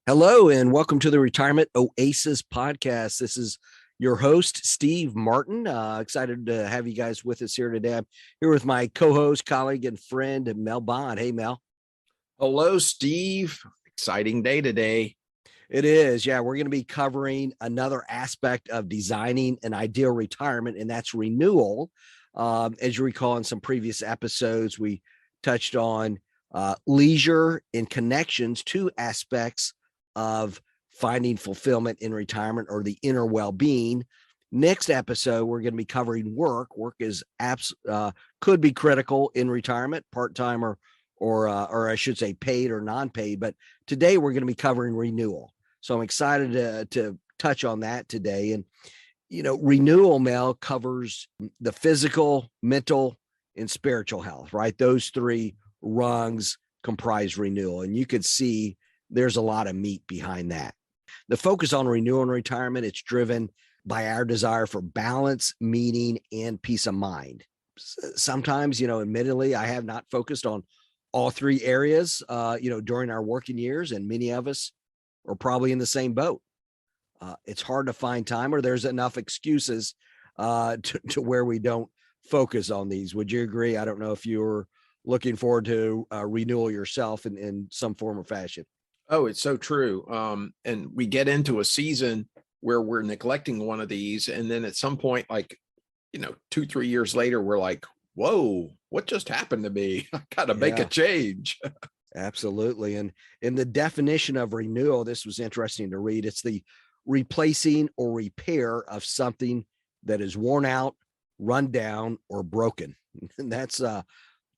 Hello, and welcome to the Retirement Oasis podcast. This is your host, Steve Martin. Excited to have you guys with us here today. I'm here with my co-host, colleague, and friend, Mel Bond. Hey, Mel. Hello, Steve. Exciting day today. It is. Yeah, we're going to be covering another aspect of designing an ideal retirement, and that's renewal. As you recall, in some previous episodes, we touched on leisure and connections, two aspects of finding fulfillment in retirement or the inner well-being. Next episode, we're going to be covering work. Work is could be critical in retirement, part-time or I should say paid or non-paid. But today we're going to be covering renewal. So I'm excited to touch on that today. And, renewal, Mel, covers the physical, mental, and spiritual health, right? Those three rungs comprise renewal. And you could see there's a lot of meat behind that. The focus on renewal and retirement, it's driven by our desire for balance, meaning, and peace of mind. Sometimes, admittedly, I have not focused on all three areas, during our working years, and many of us are probably in the same boat. It's hard to find time, or there's enough excuses to where we don't focus on these. Would you agree? I don't know if you're looking forward to renewal yourself in some form or fashion. Oh, it's so true. And we get into a season where we're neglecting one of these. And then at some point, 2-3 years later, we're like, whoa, what just happened to me? I got to make a change. Absolutely. And in the definition of renewal, this was interesting to read. It's the replacing or repair of something that is worn out, run down, or broken. And that's, to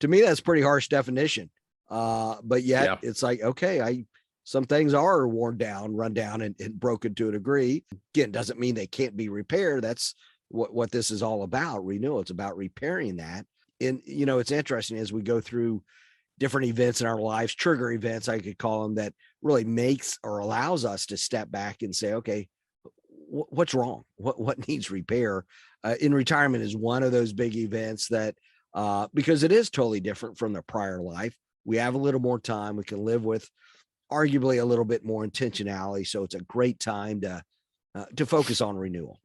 me, that's a pretty harsh definition. But yet it's like, okay, some things are worn down, run down, and broken to a degree. Again, doesn't mean they can't be repaired. That's what this is all about. Renewal. It's about repairing that. And, it's interesting as we go through different events in our lives, trigger events, I could call them, that really makes or allows us to step back and say, okay, what's wrong? What needs repair? In retirement is one of those big events that, because it is totally different from the prior life. We have a little more time. We can live with arguably a little bit more intentionality. So it's a great time to focus on renewal.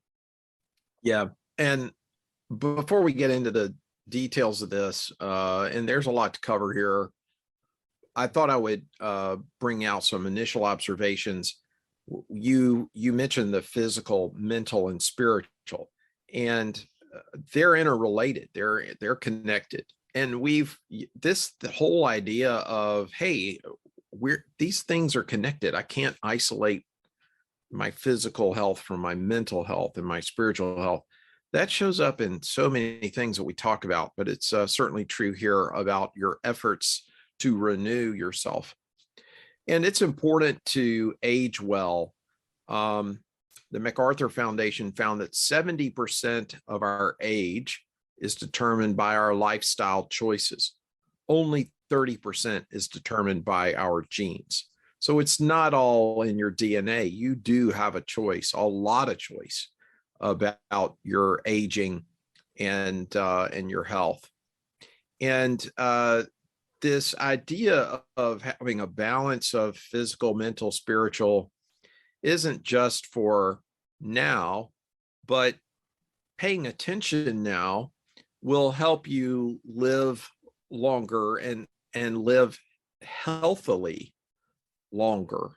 Yeah. And before we get into the details of this, and there's a lot to cover here, I thought I would bring out some initial observations. You mentioned the physical, mental, and spiritual, and they're interrelated. They're connected. And the whole idea of, hey, these things are connected. I can't isolate my physical health from my mental health and my spiritual health. That shows up in so many things that we talk about, but it's certainly true here about your efforts to renew yourself. And it's important to age well. The MacArthur Foundation found that 70% of our age is determined by our lifestyle choices. Only 30% is determined by our genes. So it's not all in your DNA. You do have a choice, a lot of choice about your aging and your health. And this idea of having a balance of physical, mental, spiritual isn't just for now, but paying attention now will help you live longer and live healthily longer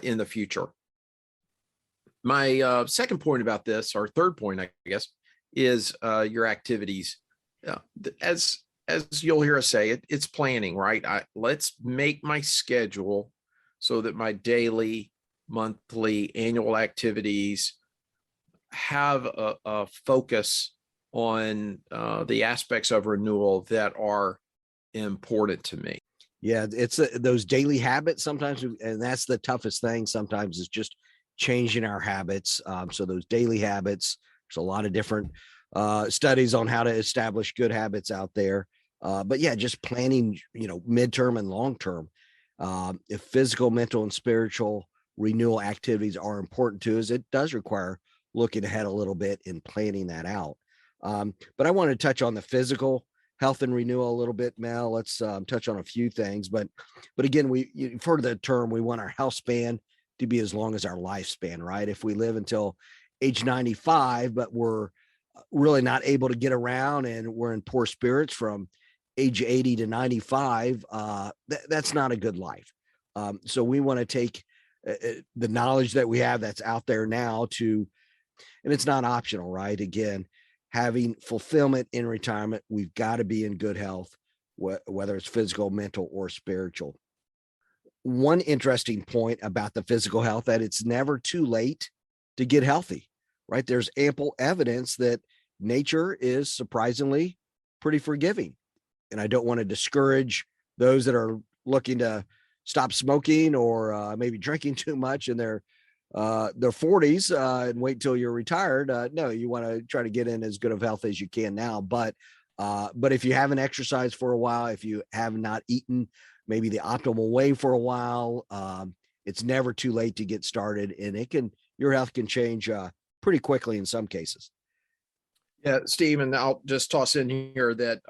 in the future. My second point about this, or third point, I guess, is your activities. As you'll hear us say, it's planning, right? Let's make my schedule so that my daily, monthly, annual activities have a focus on the aspects of renewal that are important to me. Yeah, it's those daily habits sometimes, and that's the toughest thing sometimes, is just changing our habits. So those daily habits, there's a lot of different studies on how to establish good habits out there. But yeah, just planning, midterm and long term. If physical, mental, and spiritual renewal activities are important to us, it does require looking ahead a little bit and planning that out. But I want to touch on the physical health and renewal a little bit, Mel. Let's touch on a few things, but again, you've heard the term, we want our health span to be as long as our lifespan, right? If we live until age 95, but we're really not able to get around and we're in poor spirits from age 80 to 95, that's not a good life. So we want to take the knowledge that we have that's out there now and it's not optional, right? Again, having fulfillment in retirement, we've got to be in good health, whether it's physical, mental, or spiritual. One interesting point about the physical health, that it's never too late to get healthy, right? There's ample evidence that nature is surprisingly pretty forgiving. And I don't want to discourage those that are looking to stop smoking or maybe drinking too much in their 40s and wait till you're retired. No, you want to try to get in as good of health as you can now. But if you haven't exercised for a while, if you have not eaten maybe the optimal way for a while, it's never too late to get started, and your health can change pretty quickly in some cases. Yeah, Steve, and I'll just toss in here that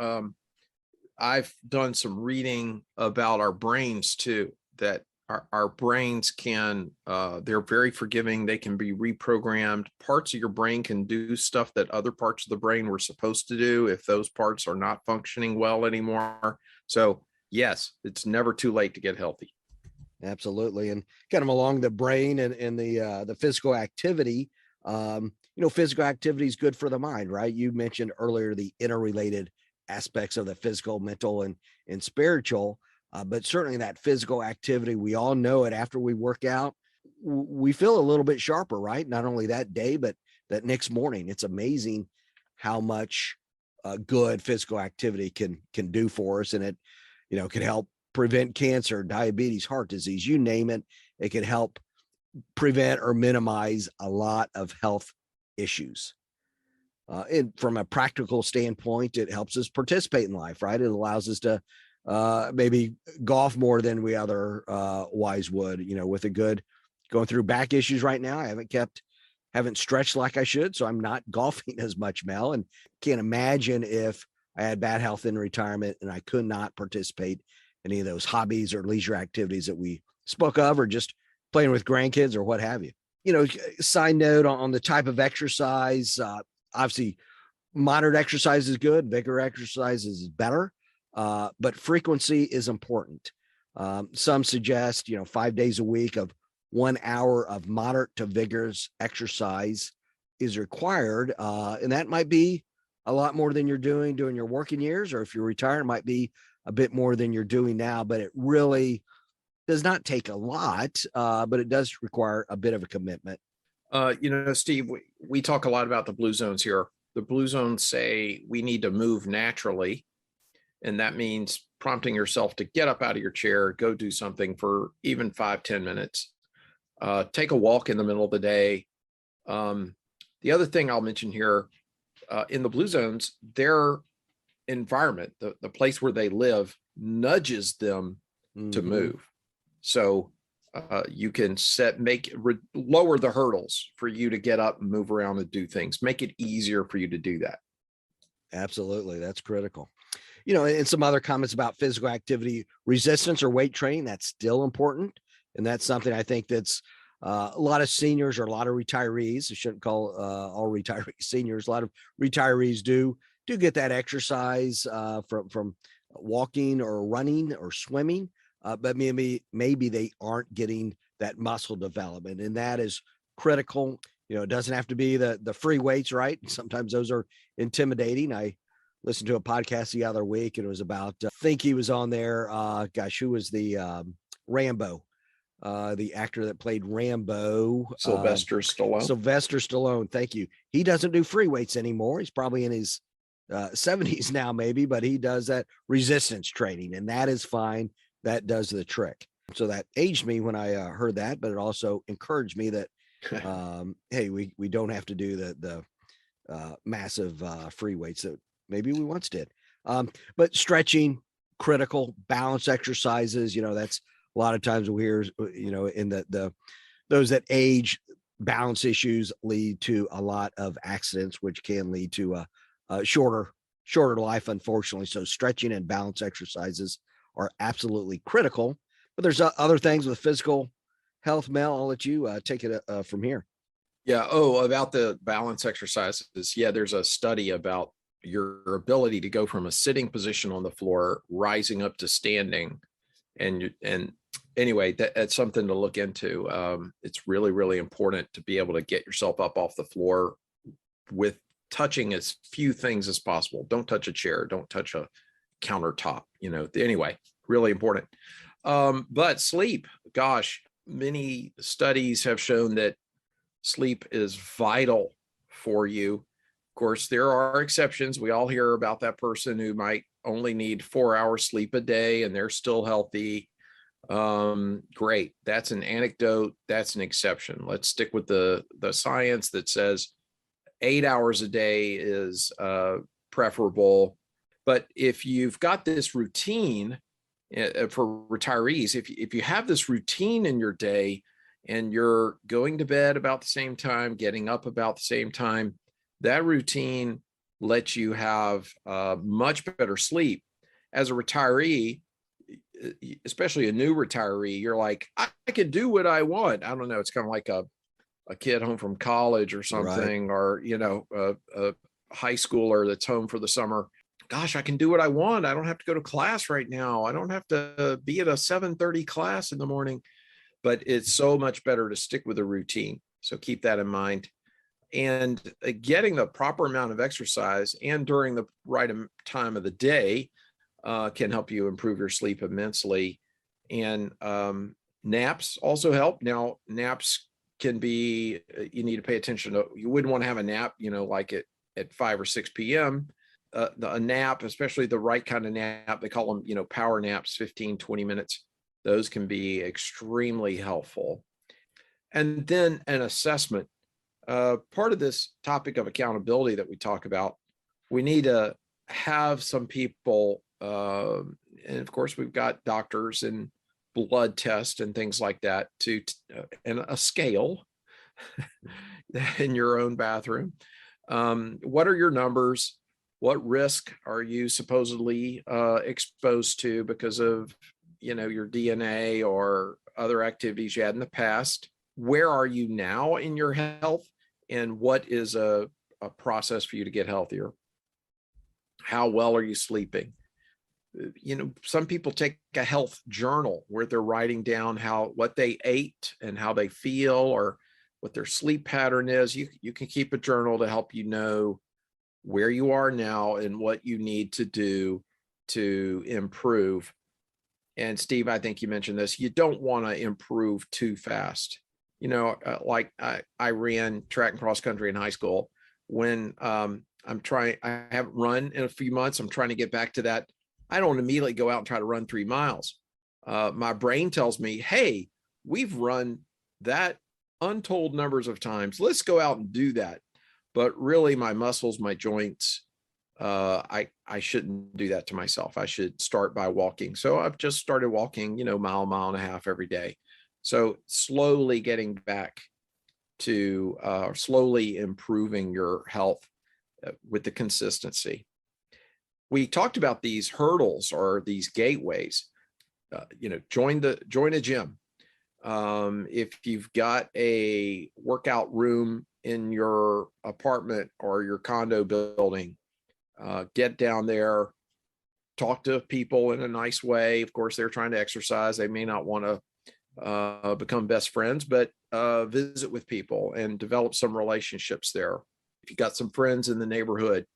I've done some reading about our brains too, that our brains can, they're very forgiving. They can be reprogrammed. Parts of your brain can do stuff that other parts of the brain were supposed to do if those parts are not functioning well anymore. So yes, it's never too late to get healthy. Absolutely. And kind of along the brain and the physical activity, physical activity is good for the mind, right? You mentioned earlier the interrelated aspects of the physical, mental, and spiritual. But certainly that physical activity, we all know it after we work out, we feel a little bit sharper, right? Not only that day, but that next morning. It's amazing how much good physical activity can do for us. And it, can help prevent cancer, diabetes, heart disease, you name it. It can help prevent or minimize a lot of health issues. And from a practical standpoint, it helps us participate in life, right? It allows us to maybe golf more than we otherwise would, with a good going through back issues right now. I haven't stretched like I should, so I'm not golfing as much, Mel, and can't imagine if I had bad health in retirement and I could not participate in any of those hobbies or leisure activities that we spoke of, or just playing with grandkids or what have you. Side note on the type of exercise, obviously moderate exercise is good, vigor exercise is better. But frequency is important. Some suggest, 5 days a week of 1 hour of moderate to vigorous exercise is required. And that might be a lot more than you're doing during your working years, or if you're retired, it might be a bit more than you're doing now, but it really does not take a lot, but it does require a bit of a commitment. Steve, we talk a lot about the blue zones here. The blue zones say we need to move naturally. And that means prompting yourself to get up out of your chair, go do something for even 5-10 minutes, take a walk in the middle of the day. The other thing I'll mention here, in the blue zones, their environment, the place where they live, nudges them to move. So you can lower the hurdles for you to get up and move around and do things, make it easier for you to do that. Absolutely. That's critical. And some other comments about physical activity, resistance or weight training, that's still important. And that's something I think that's a lot of seniors or a lot of retirees, I shouldn't call all retirees seniors, a lot of retirees do get that exercise from walking or running or swimming, but maybe they aren't getting that muscle development. And that is critical. It doesn't have to be the free weights, right? Sometimes those are intimidating. I listened to a podcast the other week, and it was about, I think he was on there. Who was the Rambo? The actor that played Rambo. Sylvester Stallone. Sylvester Stallone. Thank you. He doesn't do free weights anymore. He's probably in his 70s now, maybe, but he does that resistance training, and that is fine. That does the trick. So that aged me when I heard that, but it also encouraged me that, hey, we don't have to do the massive free weights that maybe we once did. But stretching, critical, balance exercises, that's a lot of times we hear, in those that age, balance issues lead to a lot of accidents, which can lead to shorter shorter life, unfortunately. So stretching and balance exercises are absolutely critical. But there's other things with physical health. Mel, I'll let you take it from here. Yeah. Oh, about the balance exercises. Yeah, there's a study about your ability to go from a sitting position on the floor, rising up to standing. And anyway, that's something to look into. It's really, really important to be able to get yourself up off the floor with touching as few things as possible. Don't touch a chair. Don't touch a countertop. Anyway, really important. But sleep, gosh, many studies have shown that sleep is vital for you. Of course, there are exceptions. We all hear about that person who might only need 4 hours sleep a day and they're still healthy. Great. That's an anecdote. That's an exception. Let's stick with the science that says 8 hours a day is preferable. But if you've got this routine for retirees, if you have this routine in your day and you're going to bed about the same time, getting up about the same time, that routine lets you have much better sleep. As a retiree, especially a new retiree, you're like, I can do what I want. I don't know. It's kind of like a kid home from college or something, right? Or, a high schooler that's home for the summer. Gosh, I can do what I want. I don't have to go to class right now. I don't have to be at a 7:30 class in the morning, but it's so much better to stick with a routine. So keep that in mind. And getting the proper amount of exercise and during the right time of the day can help you improve your sleep immensely. And naps also help. Now, naps can be, you need to pay attention to, you wouldn't want to have a nap, like at 5 or 6 p.m. A nap, especially the right kind of nap, they call them, power naps, 15, 20 minutes. Those can be extremely helpful. And then an assessment. Part of this topic of accountability that we talk about, we need to have some people, and of course we've got doctors and blood tests and things like that and a scale in your own bathroom. What are your numbers? What risk are you supposedly exposed to because of, your DNA or other activities you had in the past? Where are you now in your health? And what is a process for you to get healthier? How well are you sleeping? Some people take a health journal where they're writing down what they ate and how they feel or what their sleep pattern is. You can keep a journal to help you know where you are now and what you need to do to improve. And Steve, I think you mentioned this, you don't want to improve too fast. Like I ran track and cross country in high school. When I haven't run in a few months, I'm trying to get back to that. I don't immediately go out and try to run 3 miles. My brain tells me, hey, we've run that untold numbers of times. Let's go out and do that. But really my muscles, my joints, I shouldn't do that to myself. I should start by walking. So I've just started walking, mile and a half every day. So slowly getting back to slowly improving your health with the consistency. We talked about these hurdles or these gateways. Join a gym. If you've got a workout room in your apartment or your condo building, get down there, talk to people in a nice way. Of course, they're trying to exercise. They may not want to become best friends, but visit with people and develop some relationships there. If you got some friends in the neighborhood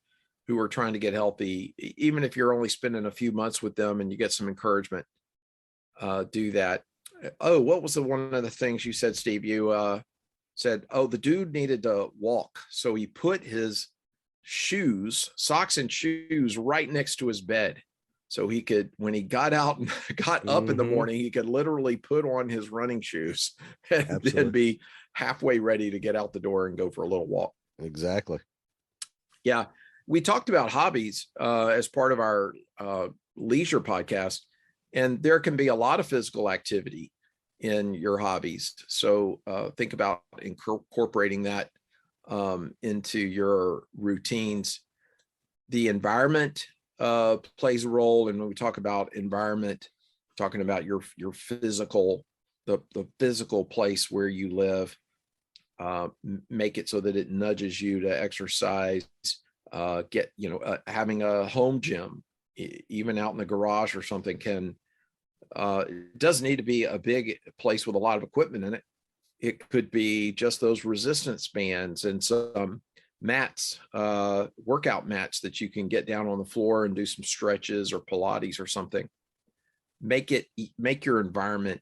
who are trying to get healthy, even if you're only spending a few months with them and you get some encouragement, do that. Oh, what was one of the things you said, Steve? You said, the dude needed to walk. So he put his socks and shoes right next to his bed. So he could, when he got out and got up in the morning, he could literally put on his running shoes and then be halfway ready to get out the door and go for a little walk. Exactly. Yeah. We talked about hobbies as part of our leisure podcast, and there can be a lot of physical activity in your hobbies. So think about incorporating that into your routines. The environment plays a role. And when we talk about environment, talking about your physical, the physical place where you live, make it so that it nudges you to exercise, having a home gym, even out in the garage or something it doesn't need to be a big place with a lot of equipment in it. It could be just those resistance bands and some mats, workout mats that you can get down on the floor and do some stretches or Pilates or something. Make your environment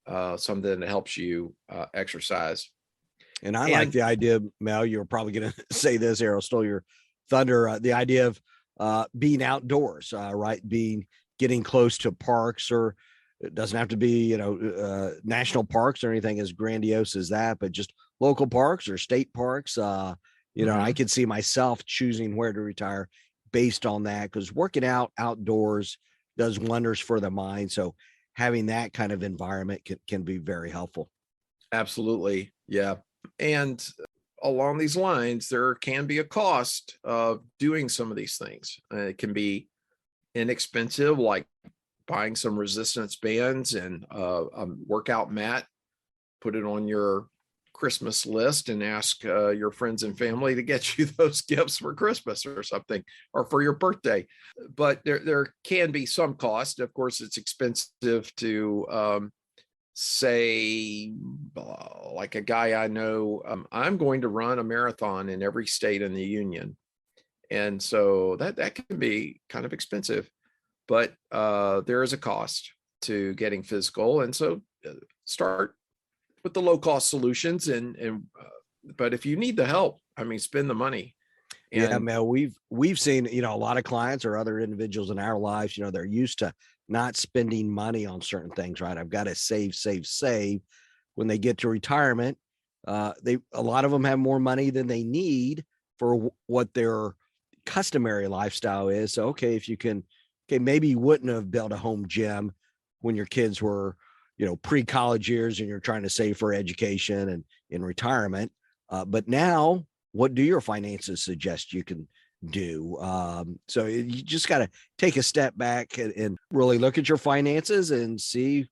something that helps you exercise. And I like the idea, Mel, you're probably going to say this, Errol stole your thunder, the idea of being outdoors, right? Getting close to parks, or it doesn't have to be, national parks or anything as grandiose as that, but just local parks or state parks. I could see myself choosing where to retire based on that, because working out outdoors does wonders for the mind. So having that kind of environment can be very helpful. Absolutely. Yeah. And along these lines, there can be a cost of doing some of these things. It can be inexpensive, like buying some resistance bands and a workout mat, put it on your Christmas list and ask your friends and family to get you those gifts for Christmas or something, or for your birthday. But there can be some cost. Of course, it's expensive to say, like a guy I know, I'm going to run a marathon in every state in the union. And so that can be kind of expensive, but there is a cost to getting physical. And so start with the low cost solutions. But if you need the help, spend the money. Yeah, Mel, we've seen, a lot of clients or other individuals in our lives, they're used to not spending money on certain things, right? I've got to save. When they get to retirement, a lot of them have more money than they need for what their customary lifestyle is. So, if you can, maybe you wouldn't have built a home gym when your kids were, pre-college years and you're trying to save for education and in retirement. But now, what do your finances suggest you can do? So you just got to take a step back and really look at your finances and see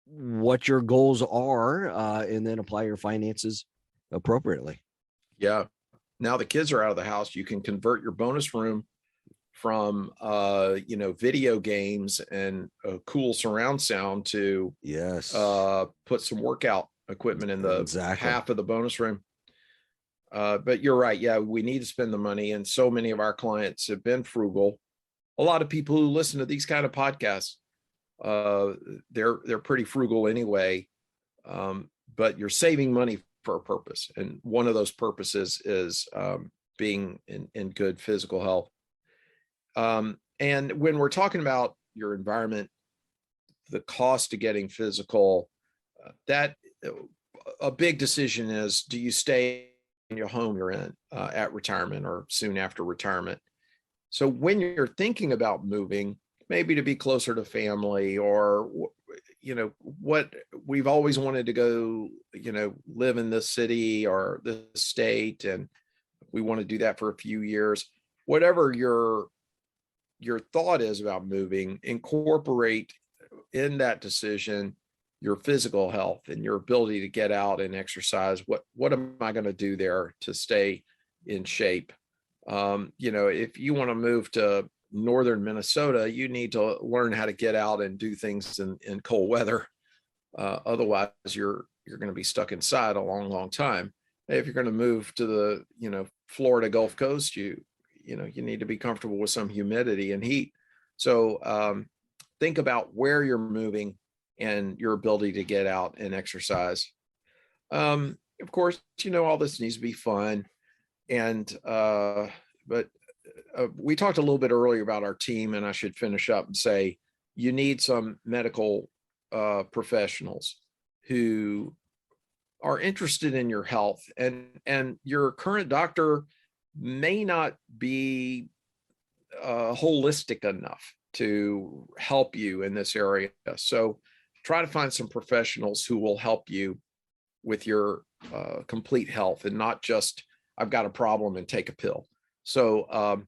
what your goals are, and then apply your finances appropriately. Yeah. Now the kids are out of the house, you can convert your bonus room from video games and a cool surround sound to put some workout equipment in the half of the bonus room. But you're right. Yeah, we need to spend the money. And so many of our clients have been frugal. A lot of people who listen to these kind of podcasts, they're pretty frugal anyway. But you're saving money for a purpose. And one of those purposes is being in good physical health. And when we're talking about your environment, the cost of getting physical, that a big decision is, do you stay in your home you're in at retirement or soon after retirement? So when you're thinking about moving, maybe to be closer to family, or, what we've always wanted to go, live in this city or this state, and we want to do that for a few years, whatever your thought is about moving, incorporate in that decision your physical health and your ability to get out and exercise. What am I going to do there to stay in shape? If you want to move to northern Minnesota, you need to learn how to get out and do things in cold weather. Otherwise, you're going to be stuck inside a long, long time. If you're going to move to the Florida Gulf Coast, you need to be comfortable with some humidity and heat. So think about where you're moving and your ability to get out and exercise. Of course, all this needs to be fun. But we talked a little bit earlier about our team, and I should finish up and say, you need some medical professionals who are interested in your health, and your current doctor may not be holistic enough to help you in this area. So try to find some professionals who will help you with your complete health, and not just, I've got a problem and take a pill. So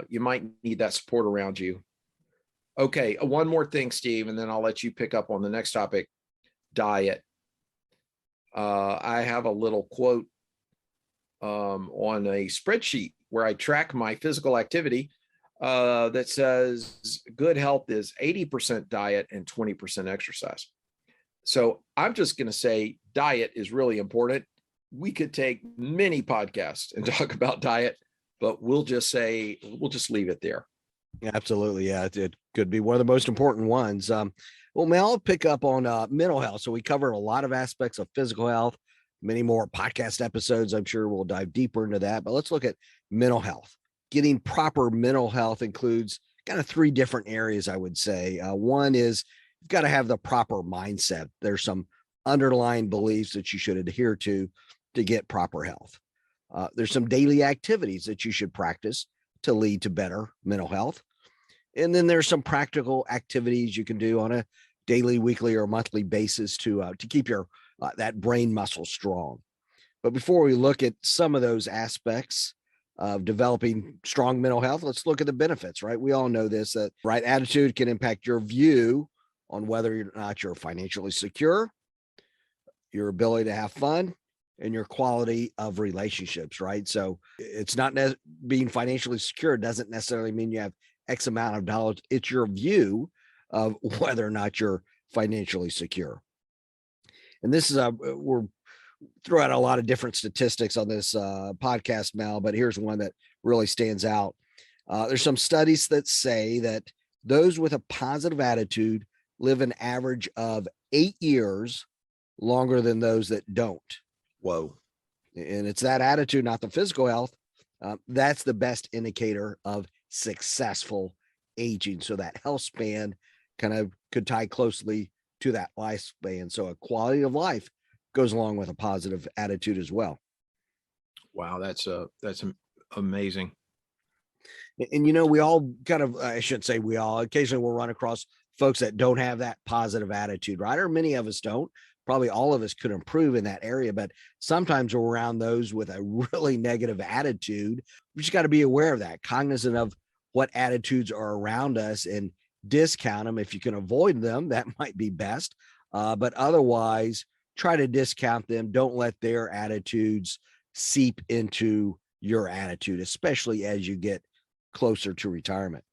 you might need that support around you. Okay, one more thing, Steve, and then I'll let you pick up on the next topic, diet. I have a little quote on a spreadsheet where I track my physical activity that says good health is 80% diet and 20% exercise. So I'm just going to say diet is really important. We could take many podcasts and talk about diet, but we'll just leave it there. Absolutely. Yeah. It could be one of the most important ones. Well, Mel, I'll pick up on mental health. So we covered a lot of aspects of physical health, many more podcast episodes. I'm sure we'll dive deeper into that, but let's look at mental health. Getting proper mental health includes kind of three different areas, I would say. One is you've got to have the proper mindset. There's some underlying beliefs that you should adhere to get proper health. There's some daily activities that you should practice to lead to better mental health. And then there's some practical activities you can do on a daily, weekly, or monthly basis to keep your that brain muscle strong. But before we look at some of those aspects of developing strong mental health, let's look at the benefits, right? We all know this, that right attitude can impact your view on whether or not you're financially secure, your ability to have fun, and your quality of relationships, right? So it's not being financially secure doesn't necessarily mean you have X amount of dollars. It's your view of whether or not you're financially secure. And this is we're throw out a lot of different statistics on this podcast, Mal, but here's one that really stands out. There's some studies that say that those with a positive attitude live an average of 8 years longer than those that don't. Whoa. And it's that attitude, not the physical health. That's the best indicator of successful aging. So that health span kind of could tie closely to that lifespan. So a quality of life goes along with a positive attitude as well. Wow, that's amazing. And we all kind of, I shouldn't say we all, occasionally we'll run across folks that don't have that positive attitude, right? Or many of us don't. Probably all of us could improve in that area, but sometimes we're around those with a really negative attitude. We just got to be aware of that, cognizant of what attitudes are around us and discount them. If you can avoid them, that might be best. But otherwise, try to discount them. Don't let their attitudes seep into your attitude, especially as you get closer to retirement.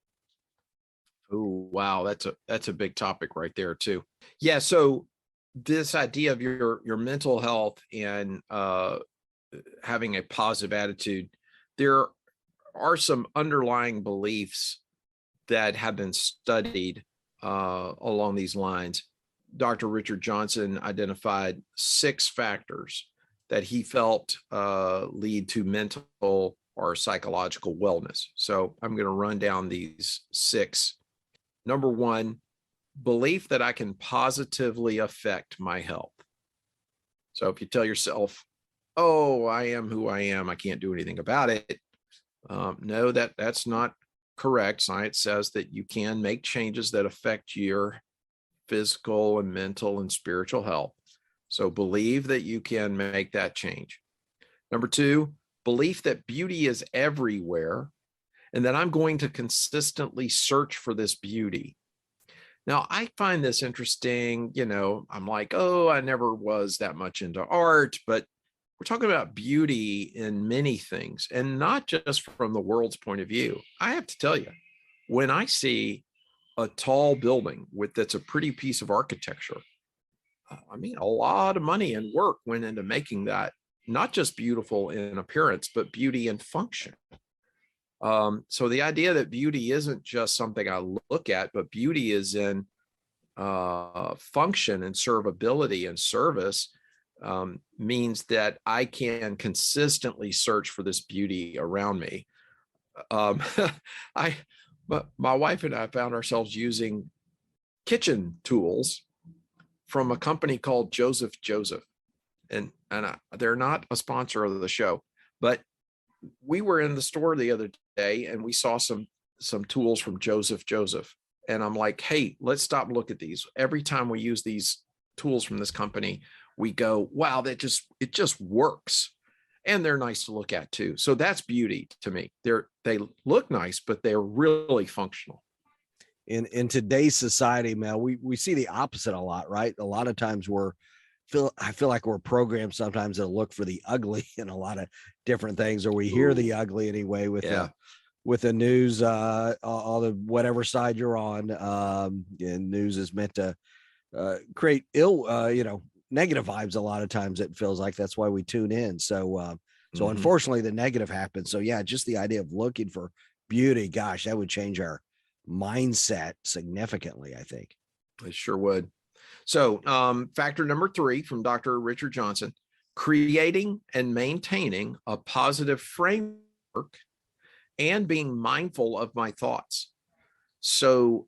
Oh, wow. That's a big topic right there too. Yeah. So this idea of your mental health and having a positive attitude, there are some underlying beliefs that have been studied along these lines. Dr. Richard Johnson identified 6 factors that he felt lead to mental or psychological wellness. So I'm going to run down these 6. Number 1, belief that I can positively affect my health. So if you tell yourself, oh, I am who I am, I can't do anything about it. No, that's not correct. Science says that you can make changes that affect your physical and mental and spiritual health. So believe that you can make that change. Number 2, belief that beauty is everywhere and that I'm going to consistently search for this beauty. Now, I find this interesting. I'm like, oh, I never was that much into art, but we're talking about beauty in many things and not just from the world's point of view. I have to tell you, when I see a tall building that's a pretty piece of architecture, I mean, a lot of money and work went into making that not just beautiful in appearance, but beauty in function. So the idea that beauty isn't just something I look at, but beauty is in function and servability and service means that I can consistently search for this beauty around me. My wife and I found ourselves using kitchen tools from a company called Joseph, and they're not a sponsor of the show, but we were in the store the other day and we saw some tools from Joseph. And I'm like, hey, let's stop and look at these. Every time we use these tools from this company, we go, wow, it just works. and they're nice to look at too. So that's beauty to me. They look nice, but they're really functional. In today's society, Mel, we see the opposite a lot, right? A lot of times I feel like we're programmed sometimes to look for the ugly in a lot of different things, or we hear the ugly anyway with the news, all the whatever side you're on. And news is meant to create negative vibes. A lot of times it feels like that's why we tune in. So unfortunately the negative happens. So yeah, just the idea of looking for beauty, gosh, that would change our mindset significantly, I think. It sure would. So factor number 3 from Dr. Richard Johnson: creating and maintaining a positive framework and being mindful of my thoughts. So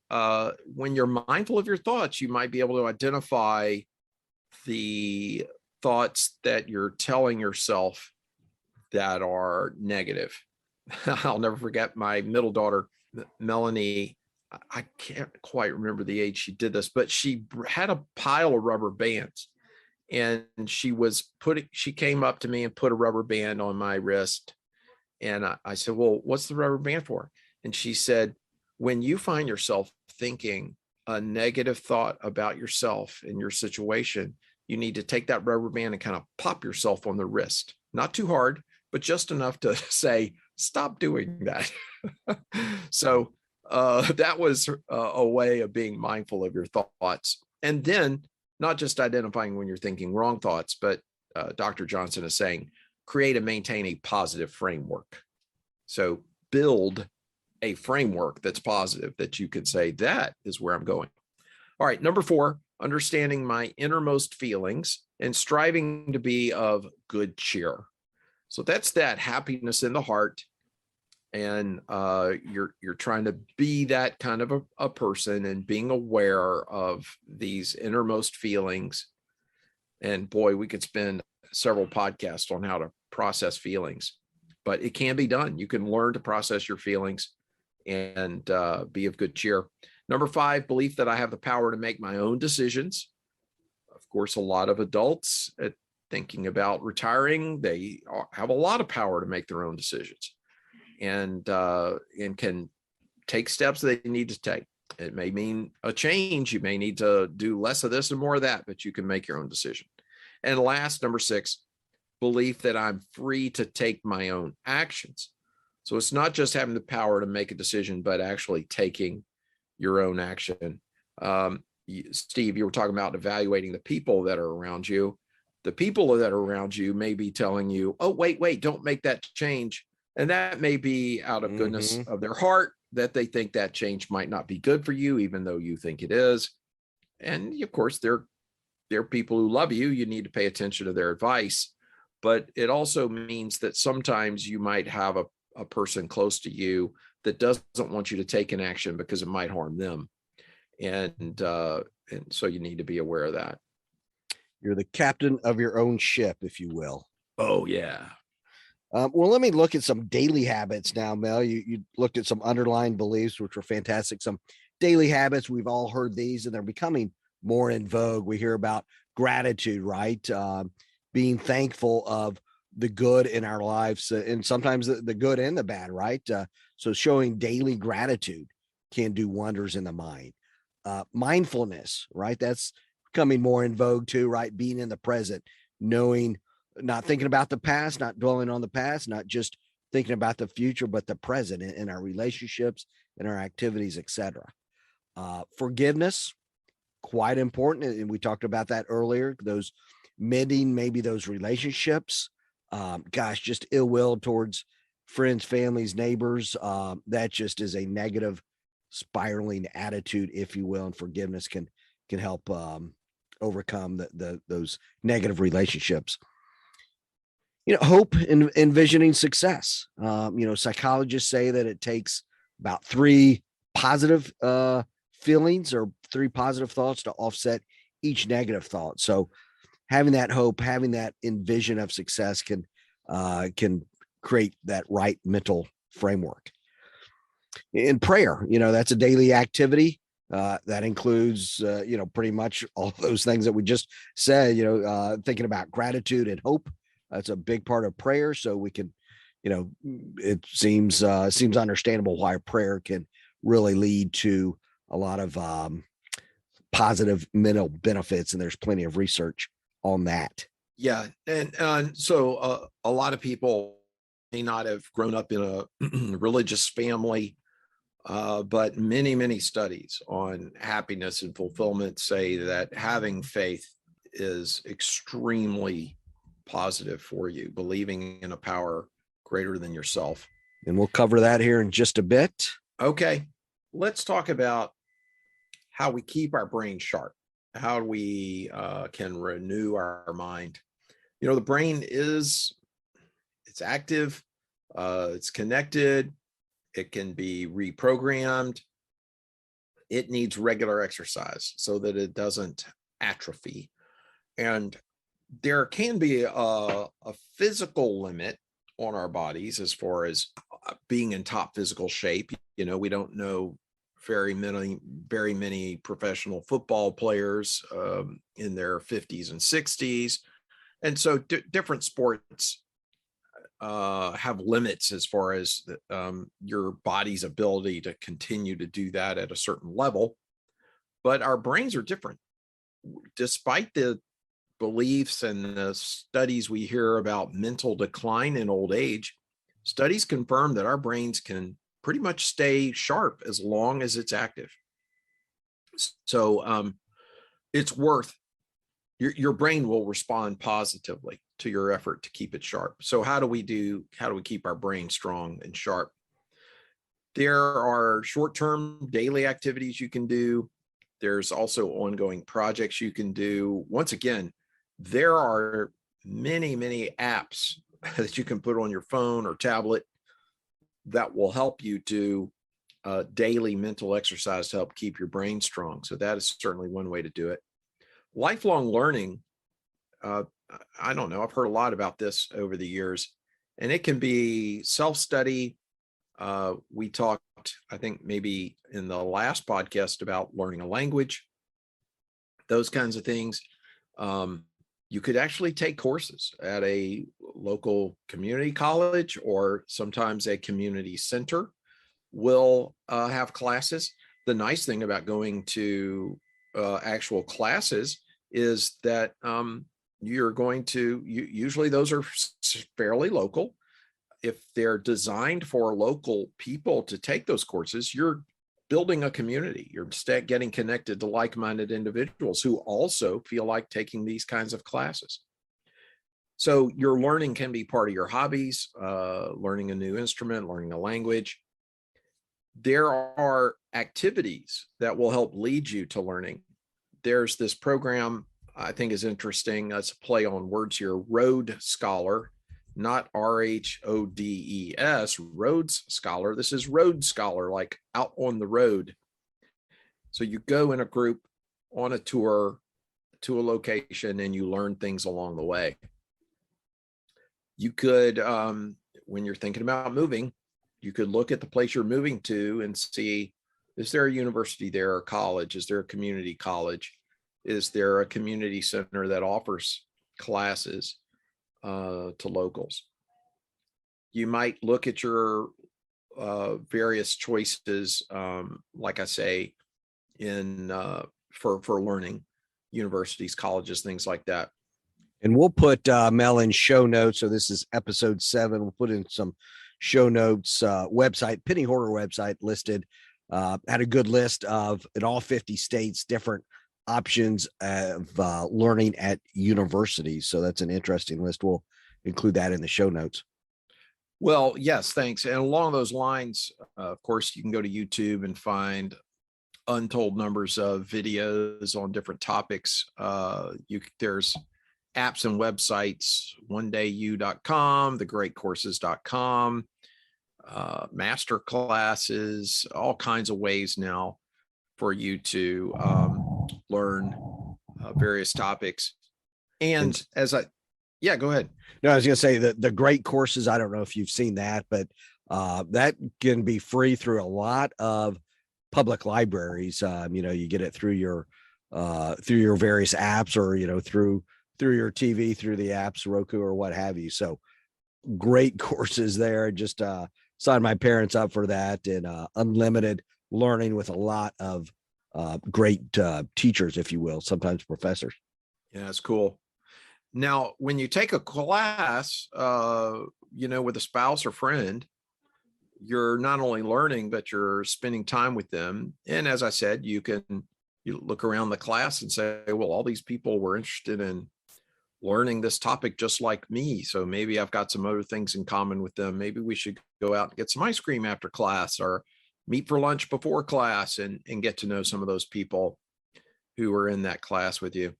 when you're mindful of your thoughts, you might be able to identify the thoughts that you're telling yourself that are negative. I'll never forget my middle daughter, Melanie. I can't quite remember the age she did this, but she had a pile of rubber bands, and she came up to me and put a rubber band on my wrist. And I said, well, what's the rubber band for? And she said, when you find yourself thinking a negative thought about yourself and your situation, you need to take that rubber band and kind of pop yourself on the wrist. Not too hard, but just enough to say, stop doing that. So that was a way of being mindful of your thoughts. And then not just identifying when you're thinking wrong thoughts, but Dr. Johnson is saying, create and maintain a positive framework. So build a framework that's positive, that you can say, that is where I'm going. All right, number 4, understanding my innermost feelings and striving to be of good cheer. So that's that happiness in the heart. And you're trying to be that kind of a person, and being aware of these innermost feelings. And boy, we could spend several podcasts on how to process feelings, but it can be done. You can learn to process your feelings and be of good cheer. Number 5, belief that I have the power to make my own decisions. Of course, a lot of adults thinking about retiring, they have a lot of power to make their own decisions, and can take steps they need to take. It may mean a change. You may need to do less of this and more of that, but you can make your own decision. And last, number 6, belief that I'm free to take my own actions. So it's not just having the power to make a decision, but actually taking your own action. Steve, you were talking about evaluating the people that are around you. The people that are around you may be telling you, oh, wait, don't make that change. And that may be out of goodness of their heart, that they think that change might not be good for you, even though you think it is. And of course, they're people who love you. You need to pay attention to their advice. But it also means that sometimes you might have a person close to you that doesn't want you to take an action because it might harm them. And so you need to be aware of that. You're the captain of your own ship, if you will. Oh, yeah. Well, let me look at some daily habits now, Mel. You looked at some underlying beliefs, which were fantastic. Some daily habits, we've all heard these, and they're becoming more in vogue. We hear about gratitude, right? Being thankful of the good in our lives, and sometimes the good and the bad, right? So showing daily gratitude can do wonders in the mind. Mindfulness, right? That's becoming more in vogue too, right? Being in the present, knowing, not thinking about the past, not dwelling on the past, not just thinking about the future, but the present in our relationships and our activities, etc. Forgiveness, quite important. And we talked about that earlier, those mending, maybe those relationships, just ill will towards friends, families, neighbors. That just is a negative spiraling attitude, if you will, and forgiveness can help overcome those negative relationships. Hope and envisioning success. Psychologists say that it takes about 3 positive feelings or 3 positive thoughts to offset each negative thought. So having that hope, having that envision of success can create that right mental framework. In prayer, that's a daily activity. That includes, pretty much all those things that we just said, thinking about gratitude and hope That's a big part of prayer. So we can, it seems understandable why prayer can really lead to a lot of positive mental benefits. And there's plenty of research on that. Yeah. And so a lot of people may not have grown up in a religious family, but many studies on happiness and fulfillment say that having faith is extremely positive for you, believing in a power greater than yourself. And we'll cover that here in just a bit. Okay. Let's talk about how we keep our brain sharp, how we can renew our mind. The brain it's active, it's connected, it can be reprogrammed. It needs regular exercise so that it doesn't atrophy. And there can be a physical limit on our bodies as far as being in top physical shape. We don't know very many professional football players in their 50s and 60s. And so different sports have limits as far as your body's ability to continue to do that at a certain level. But our brains are different. Despite the beliefs and the studies we hear about mental decline in old age, studies confirm that our brains can pretty much stay sharp as long as it's active. So it's worth, your brain will respond positively to your effort to keep it sharp. So how do we keep our brain strong and sharp? There are short-term daily activities you can do. There's also ongoing projects you can do. Once again, there are many apps that you can put on your phone or tablet that will help you do daily mental exercise to help keep your brain strong. So that is certainly one way to do it. Lifelong learning, I don't know, I've heard a lot about this over the years, and it can be self-study. We talked, I think maybe in the last podcast, about learning a language, those kinds of things. You could actually take courses at a local community college, or sometimes a community center will have classes. The nice thing about going to actual classes is that you're going to, usually those are fairly local. If they're designed for local people to take those courses, you're building a community. You're getting connected to like-minded individuals who also feel like taking these kinds of classes. So your learning can be part of your hobbies, learning a new instrument, learning a language. There are activities that will help lead you to learning. There's this program I think is interesting. It's a play on words here, Road Scholar, not RHODES, Rhodes Scholar. This is Road Scholar, like out on the road. So you go in a group on a tour to a location and you learn things along the way. You could, when you're thinking about moving, you could look at the place you're moving to and see, is there a university there, or college? Is there a community college? Is there a community center that offers classes to locals? You might look at your various choices, like I say, in for learning, universities, colleges, things like that. And we'll put Mel in show notes. So this is episode 7. We'll put in some show notes, website, Penny Hoarder website listed. Had a good list of, in all 50 states, different options of learning at universities. So that's an interesting list. We'll include that in the show notes. Well, yes, thanks. And along those lines, of course, you can go to YouTube and find untold numbers of videos on different topics. There's apps and websites, onedayu.com, thegreatcourses.com, master classes, all kinds of ways now for you to learn various topics. And yeah, go ahead. No, I was going to say that the great courses, I don't know if you've seen that, but that can be free through a lot of public libraries. You get it through your various apps, or, through through your TV, through the apps, Roku or what have you. So great courses there. Just signed my parents up for that, and unlimited learning with a lot of great teachers, if you will, sometimes professors. Yeah, it's cool. Now, when you take a class, with a spouse or friend, you're not only learning, but you're spending time with them. And as I said, you look around the class and say, well, all these people were interested in learning this topic just like me. So maybe I've got some other things in common with them. Maybe we should go out and get some ice cream after class, or meet for lunch before class, and get to know some of those people who are in that class with you.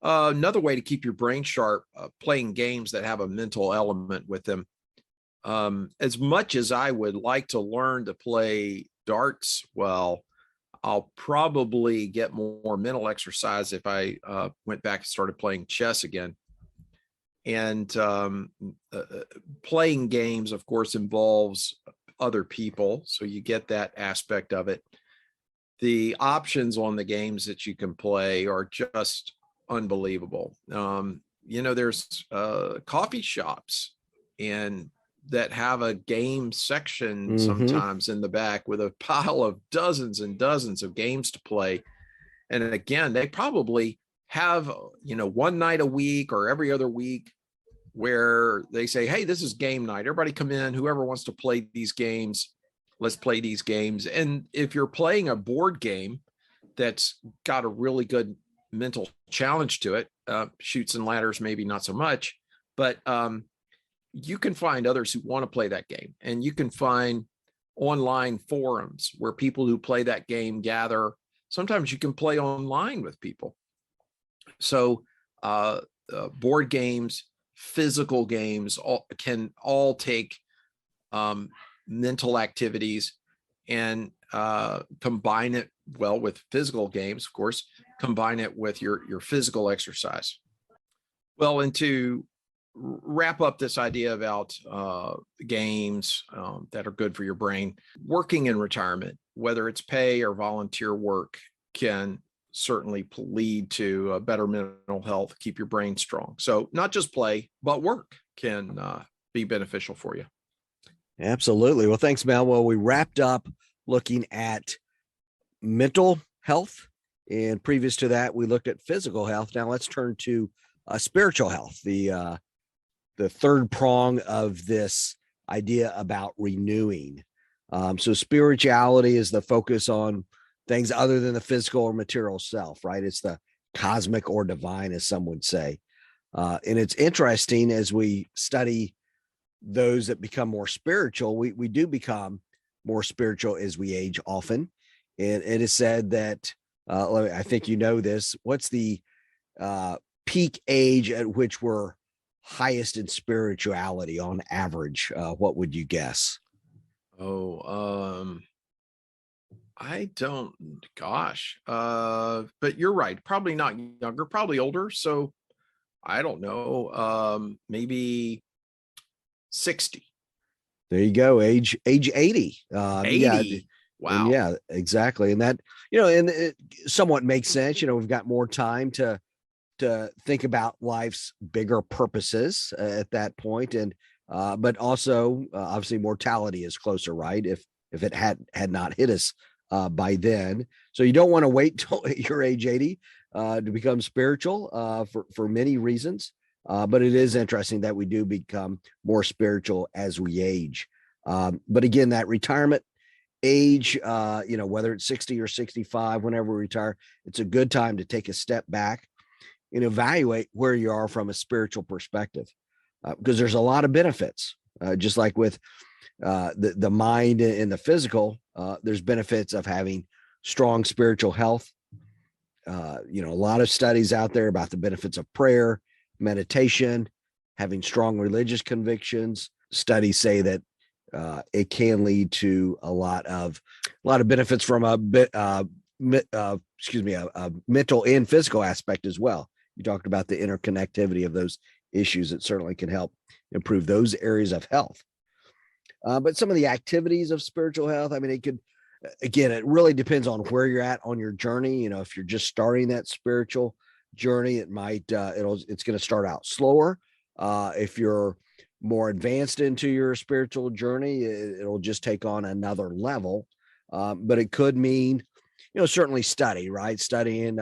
Another way to keep your brain sharp, playing games that have a mental element with them. As much as I would like to learn to play darts, well, I'll probably get more mental exercise if I went back and started playing chess again. And playing games, of course, involves other people, so you get that aspect of it. The options on the games that you can play are just unbelievable. There's coffee shops and that have a game section sometimes in the back with a pile of dozens and dozens of games to play. And again, they probably have, one night a week or every other week where they say, hey, this is game night. Everybody come in, whoever wants to play these games, let's play these games. And if you're playing a board game that's got a really good mental challenge to it, Chutes and Ladders, maybe not so much, but you can find others who want to play that game, and you can find online forums where people who play that game gather. Sometimes you can play online with people. So board games, physical games can all take mental activities and combine it with physical games, of course, combine it with your physical exercise. Well, and to wrap up this idea about games that are good for your brain, working in retirement, whether it's pay or volunteer work, can certainly lead to a better mental health, keep your brain strong. So not just play, but work can be beneficial for you. Absolutely. Well, thanks, Mel. Well, we wrapped up looking at mental health, and previous to that, we looked at physical health. Now let's turn to spiritual health, the third prong of this idea about renewing. So spirituality is the focus on things other than the physical or material self, right? It's the cosmic or divine, as some would say. And it's interesting, as we study those that become more spiritual, we do become more spiritual as we age often. And it is said that, I think you know this, what's the peak age at which we're highest in spirituality on average? What would you guess? I don't, gosh, but you're right. Probably not younger, probably older. So I don't know, maybe 60. There you go. Age 80. 80. Yeah. Wow. And yeah, exactly. And that, and it somewhat makes sense. We've got more time to think about life's bigger purposes at that point. And, but also obviously mortality is closer, right? If it had not hit us by then. So you don't want to wait till your age 80 to become spiritual for many reasons. But it is interesting that we do become more spiritual as we age. But again, that retirement age, whether it's 60 or 65, whenever we retire, it's a good time to take a step back and evaluate where you are from a spiritual perspective, because there's a lot of benefits, just like with the mind and the physical. There's benefits of having strong spiritual health. A lot of studies out there about the benefits of prayer, meditation, having strong religious convictions. Studies say that it can lead to a lot of benefits from a mental and physical aspect as well. You talked about the interconnectivity of those issues. It certainly can help improve those areas of health. But some of the activities of spiritual health, it really depends on where you're at on your journey. If you're just starting that spiritual journey, it might it's going to start out slower. If you're more advanced into your spiritual journey, it'll just take on another level. But it could mean, certainly study, right? Studying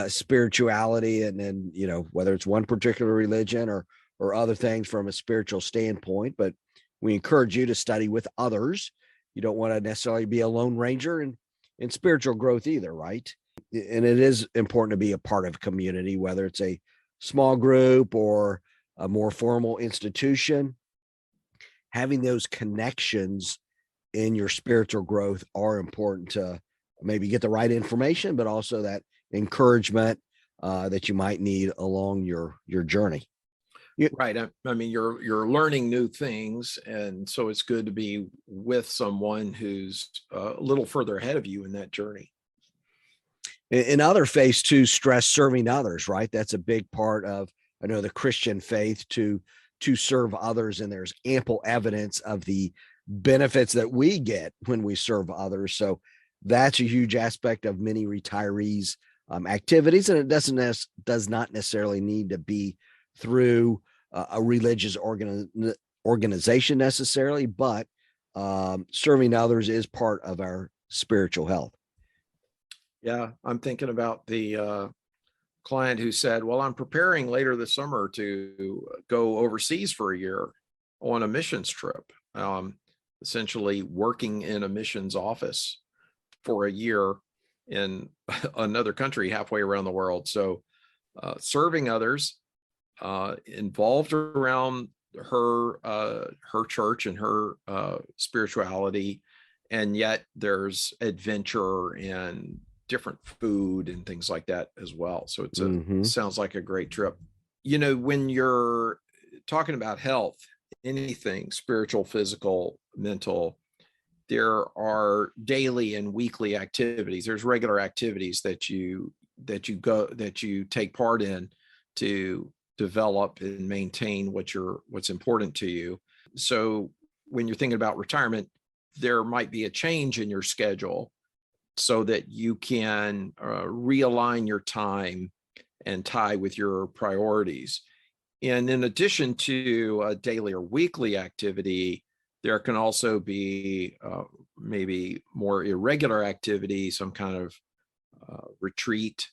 spirituality, and then, whether it's one particular religion or other things from a spiritual standpoint. But we encourage you to study with others. You don't want to necessarily be a lone ranger in spiritual growth either, right? And it is important to be a part of community, whether it's a small group or a more formal institution. Having those connections in your spiritual growth are important to maybe get the right information, but also that encouragement that you might need along your journey. Right. I mean, you're learning new things, and so it's good to be with someone who's a little further ahead of you in that journey. In other faiths too, stress serving others, right? That's a big part of, I know, the Christian faith, to serve others, and there's ample evidence of the benefits that we get when we serve others. So that's a huge aspect of many retirees' activities, and it does not necessarily need to be through a religious organization necessarily, but serving others is part of our spiritual health. Yeah, I'm thinking about the client who said, well, I'm preparing later this summer to go overseas for a year on a missions trip, essentially working in a missions office for a year in another country halfway around the world. So serving others, involved around her church and her spirituality, and yet there's adventure and different food and things like that as well. So it's sounds like a great trip. When you're talking about health, anything spiritual, physical, mental, there are daily and weekly activities. There's regular activities that you take part in to develop and maintain what's important to you. So when you're thinking about retirement, there might be a change in your schedule so that you can realign your time and tie with your priorities. And in addition to a daily or weekly activity, there can also be maybe more irregular activity, some kind of retreat,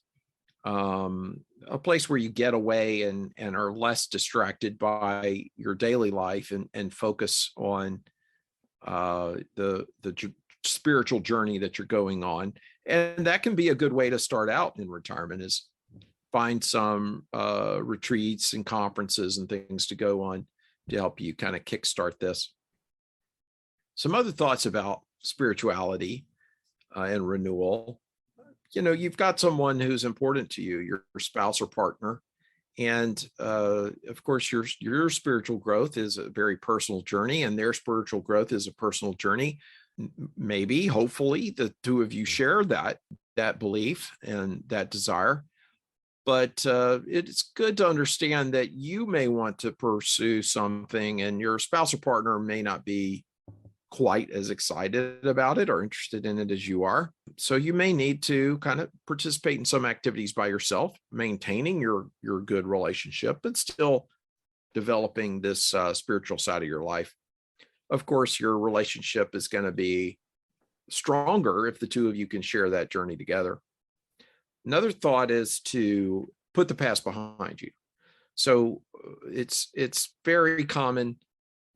a place where you get away and are less distracted by your daily life and focus on the spiritual journey that you're going on. And that can be a good way to start out in retirement, is find some retreats and conferences and things to go on to help you kind of kickstart this. Some other thoughts about spirituality and renewal. You've got someone who's important to you, your spouse or partner. And of course, your spiritual growth is a very personal journey, and their spiritual growth is a personal journey. Maybe, hopefully, the two of you share that belief and that desire. But it's good to understand that you may want to pursue something, and your spouse or partner may not be quite as excited about it or interested in it as you are. So you may need to kind of participate in some activities by yourself, maintaining your good relationship, but still developing this spiritual side of your life. Of course, your relationship is going to be stronger if the two of you can share that journey together. Another thought is to put the past behind you. So it's very common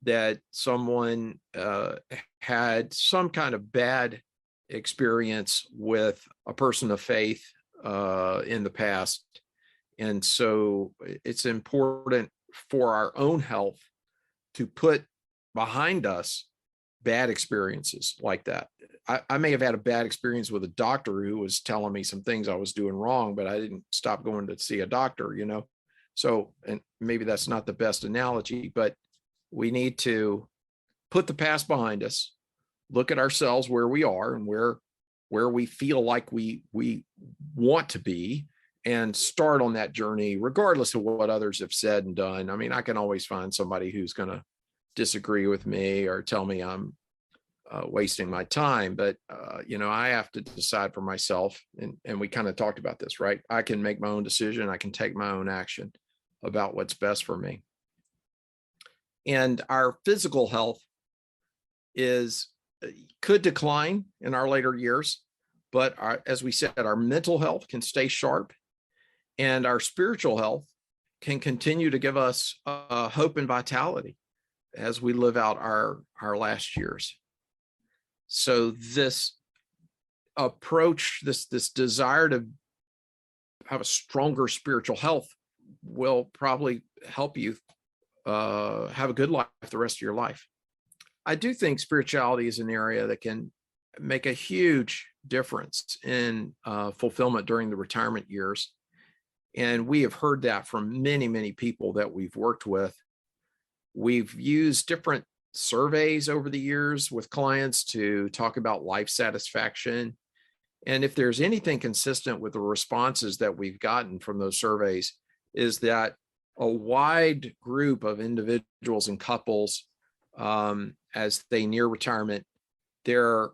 that someone had some kind of bad experience with a person of faith in the past. And so it's important for our own health to put behind us bad experiences like that. I may have had a bad experience with a doctor who was telling me some things I was doing wrong, but I didn't stop going to see a doctor, So, and maybe that's not the best analogy, but we need to put the past behind us, look at ourselves where we are and where we feel like we want to be, and start on that journey, regardless of what others have said and done. I mean, I can always find somebody who's going to disagree with me or tell me I'm wasting my time. But, I have to decide for myself. And we kind of talked about this, right? I can make my own decision. I can take my own action about what's best for me. And our physical health could decline in our later years, but as we said, our mental health can stay sharp, and our spiritual health can continue to give us hope and vitality as we live out our last years. So this approach, this desire to have a stronger spiritual health will probably help you have a good life the rest of your life. I do think spirituality is an area that can make a huge difference in fulfillment during the retirement years. And we have heard that from many, many people that we've worked with. We've used different surveys over the years with clients to talk about life satisfaction. And if there's anything consistent with the responses that we've gotten from those surveys, is that a wide group of individuals and couples, as they near retirement, their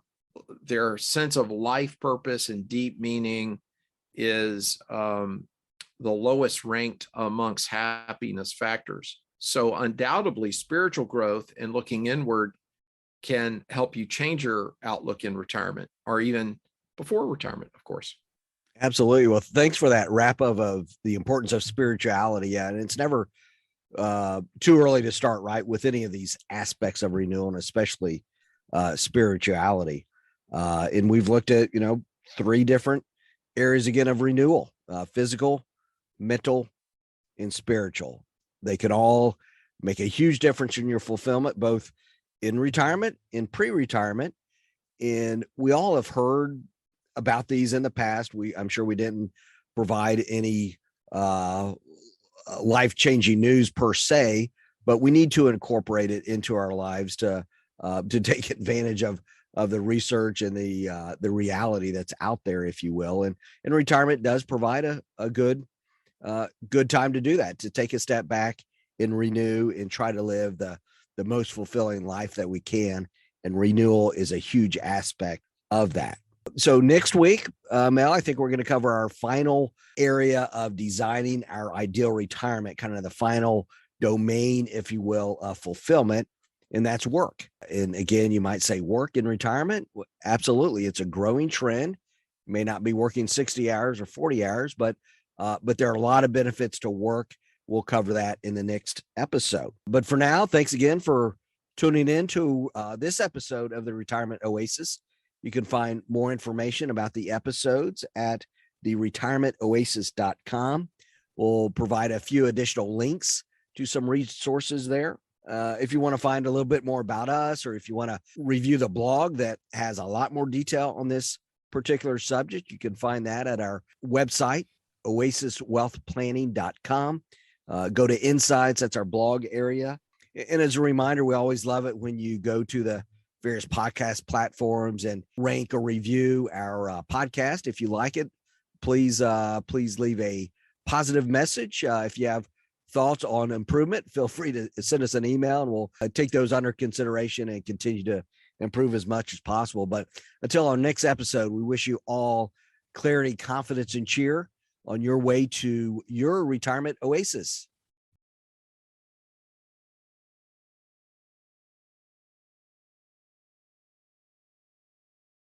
sense of life purpose and deep meaning is the lowest ranked amongst happiness factors. So undoubtedly, spiritual growth and looking inward can help you change your outlook in retirement, or even before retirement, of course. Absolutely. Well, thanks for that wrap up of the importance of spirituality. Yeah, and it's never too early to start, right, with any of these aspects of renewal, and especially spirituality. And we've looked at, 3 different areas again of renewal: physical, mental, and spiritual. They can all make a huge difference in your fulfillment, both in retirement and pre-retirement. And we all have heard about these in the past. I'm sure we didn't provide any life-changing news per se, but we need to incorporate it into our lives to take advantage of the research and the reality that's out there, if you will. And retirement does provide a good time to do that, to take a step back and renew and try to live the most fulfilling life that we can. And renewal is a huge aspect of that. So next week, Mel, I think we're going to cover our final area of designing our ideal retirement, kind of the final domain, if you will, of fulfillment, and that's work. And again, you might say work in retirement. Absolutely. It's a growing trend. You may not be working 60 hours or 40 hours, but there are a lot of benefits to work. We'll cover that in the next episode. But for now, thanks again for tuning in to this episode of the Retirement Oasis. You can find more information about the episodes at theretirementoasis.com. We'll provide a few additional links to some resources there. If you want to find a little bit more about us, or if you want to review the blog that has a lot more detail on this particular subject, you can find that at our website, oasiswealthplanning.com. Go to Insights, that's our blog area. And as a reminder, we always love it when you go to the various podcast platforms and rank or review our podcast. If you like it, please leave a positive message. If you have thoughts on improvement, feel free to send us an email, and we'll take those under consideration and continue to improve as much as possible. But until our next episode, we wish you all clarity, confidence, and cheer on your way to your retirement oasis.